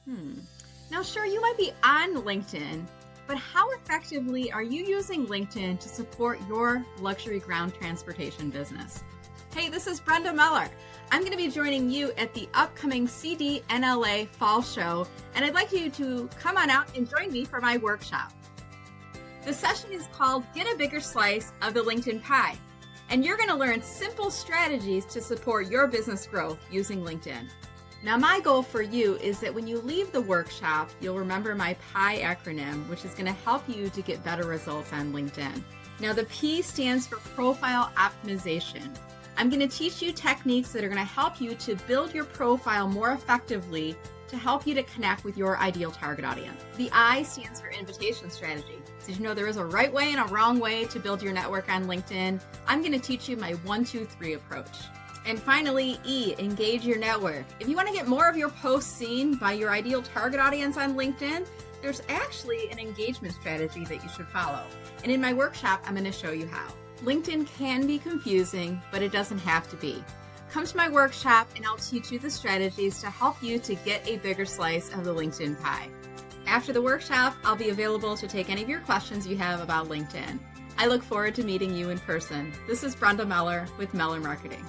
Hmm. Now, sure, you might be on LinkedIn, but how effectively are you using LinkedIn to support your luxury ground transportation business? Hey, this is Brenda Meller. I'm going to be joining you at the upcoming NLA Fall Show, and I'd like you to come on out and join me for my workshop. The session is called Get a Bigger Slice of the LinkedIn Pie, and you're going to learn simple strategies to support your business growth using LinkedIn. Now, my goal for you is that when you leave the workshop, you'll remember my PI acronym, which is going to help you to get better results on LinkedIn. Now, the P stands for Profile Optimization. I'm going to teach you techniques that are going to help you to build your profile more effectively to help you to connect with your ideal target audience. The I stands for Invitation Strategy. Did you know there is a right way and a wrong way to build your network on LinkedIn? I'm going to teach you my 1, 2, 3 approach. And finally, E, engage your network. If you want to get more of your posts seen by your ideal target audience on LinkedIn, there's actually an engagement strategy that you should follow. And in my workshop, I'm going to show you how. LinkedIn can be confusing, but it doesn't have to be. Come to my workshop and I'll teach you the strategies to help you to get a bigger slice of the LinkedIn pie. After the workshop, I'll be available to take any of your questions you have about LinkedIn. I look forward to meeting you in person. This is Brenda Meller with Meller Marketing.